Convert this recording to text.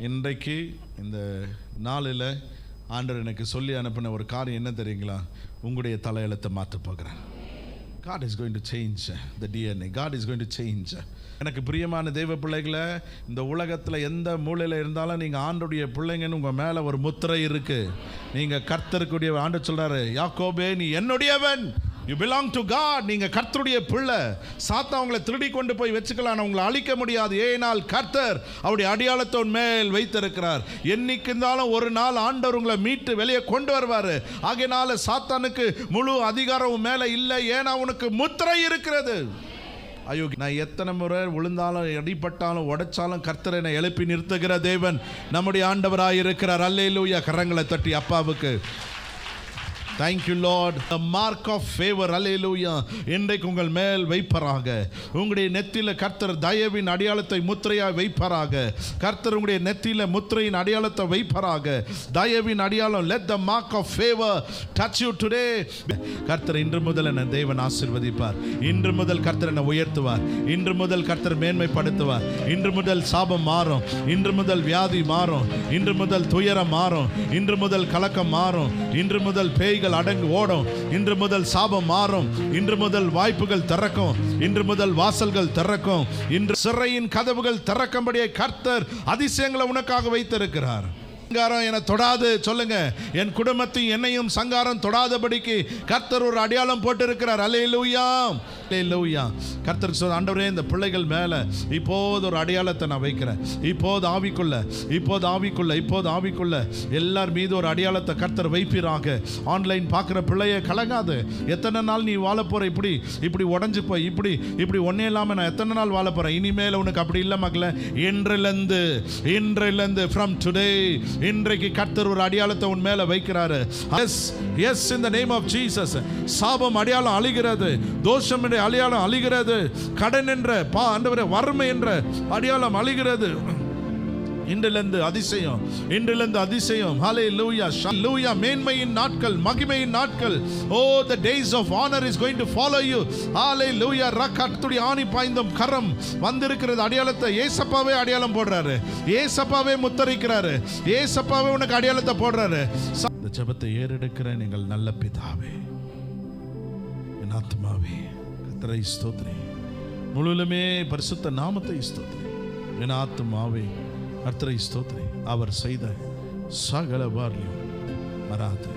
இன்றைக்கு இந்த நாளில் ஆண்டவர் எனக்கு சொல்லி அனுப்பின ஒரு காரியம் என்ன தெரியுங்களா? உங்களுடைய தலையெழுத்தை மாற்ற போகிறேன். God is going to change the DNA. God is going to change. எனக்கு பிரியமான தெய்வ பிள்ளைகளை, இந்த உலகத்தில் எந்த மூலையில் இருந்தாலும் நீங்கள் ஆண்டுடைய பிள்ளைங்கன்னு உங்கள் மேலே ஒரு முத்திரை இருக்குது. நீங்கள் கர்த்தருக்குடைய ஆண்டு சொல்கிறாரு, யாக்கோபே நீ என்னுடையவன், யூ பிலாங் டு காட். நீங்கள் கர்த்தருடைய பிள்ளை. சாத்தா அவங்களை திருடி கொண்டு போய் வச்சுக்கலாம், உங்களை அழிக்க முடியாது. ஏனால் கர்த்தர் அவருடைய அடையாளத்தை மேல் வைத்திருக்கிறார். என்னைக்கு இருந்தாலும் ஒரு நாள் ஆண்டவர் உங்களை மீட்டு வெளியே கொண்டு வருவார். ஆகையினால சாத்தானுக்கு முழு அதிகாரம் மேலே இல்லை, ஏன்னா உனக்கு முத்திரை இருக்கிறது. ஐயோ, நான் எத்தனை முறை விழுந்தாலும் அடிபட்டாலும் உடைச்சாலும் கர்த்தரை என்னை எழுப்பி நிறுத்துகிற தேவன் நம்முடைய ஆண்டவராக இருக்கிறார். அல்லேலூயா. கரங்களை தட்டி அப்பாவுக்கு Thank you Lord. The mark of favor. Hallelujah. இன்றைக்கு உங்கள் மேல் வைப்பராக. உங்களுடைய நெத்தியில் கர்த்தர் தயவின் அடையாளத்தை முத்திரையாய் வைப்பராக. கர்த்தர் உங்களுடைய நெத்தியில் முத்திரையின் அடையாளத்தை வைப்பராக. தயவின் அடையாளம். Let the mark of favor touch you today. கர்த்தர் இன்று முதல் என்னை தேவன் ஆசீர்வதிப்பார். இன்று முதல் கர்த்தர் என்னை உயர்த்துவார். இன்று முதல் கர்த்தர் மேன்மைப்படுத்துவார். இன்று முதல் சாபம் மாறும். இன்று முதல் வியாதி மாறும். இன்று முதல் துயரம் மாறும். இன்று முதல் கலக்கம் மாறும். இன்று முதல் பேய்கள் அடங்கு ஓடும். இன்று முதல் சாபம் மாறும். இன்று முதல் வாய்ப்புகள் திறக்கும். இன்று முதல் வாசல்கள் திறக்கும். இன்று சிறையின் கதவுகள் திறக்கும்படியே கர்த்தர் அதிசயங்களை உனக்காக வைத்திருக்கிறார். சங்காரம் என தொடாது சொல்லுங்க. என் குடும்பத்தையும் என்னையும் சங்காரம் தொடாதபடிக்கு கர்த்தர் ஒரு அடையாளம் போட்டு இருக்கிறார். அல்லேலூயா. அல்லேலூயா. கர்த்தர் சொல்ற, ஆண்டவரே இந்த பிள்ளைகள் மேல இப்போது ஒரு அடையாளத்தை நான் வைக்கிறேன். இப்போது ஆவிக்குள்ள எல்லார் மீது ஒரு அடையாளத்தை கர்த்தர் வைப்பீராக. ஆன்லைன் பார்க்குற பிள்ளைய கலங்காது. எத்தனை நாள் நீ வாழ போற? இப்படி உடஞ்சு போய் இப்படி ஒன்னே இல்லாம நான் எத்தனை நாள் வாழ போறேன்? இனிமேல் உனக்கு அப்படி இல்லை மகளே. இன்றிலிருந்து ஃப்ரம் டுடே, இன்றைக்கு கர்த்தர் ஒரு அடையாளத்தை உன் மேல வைக்கிறாரு. Yes in the name of Jesus. சாபம் அடையாளம் அழிகிறது. தோஷம் என்ற அடையாளம் அழிகிறது. கடன் என்ற ஆண்டவரே வறுமை என்ற அடையாளம் அழிகிறது. இன்றிலிருந்து அதிசயம். ஹalleluya. ஹalleluya. மேன்மையின் நாட்கள், மகிமையின் நாட்கள். Oh, the days of honor is going to follow you. ஹalleluya. கர்த்தருடைய ஆணி பாய்ந்த கரம் வந்திருக்கிறது. அடையாளத்தை ஏசப்பாவே அடையாளம் போடுறாரு. ஏசப்பாவே முத்தரிக்கிறாரு. ஏசப்பாவே உனக்கு அடையாளத்தை போடுறாரு. இந்த ஜெபத்தை ஏறெடுக்கிற நீங்கள் நல்ல பிதாவே, என் ஆத்மாவே கர்த்தரை ஸ்தோத்திரி, முழுலுமே பரிசுத்த நாமத்தை ஸ்தோத்திரி. என் ஆத்மாவே கர்த்தரை ஸ்தோத்திரி. அவர் செய்த சகல வாரியம் மறாது.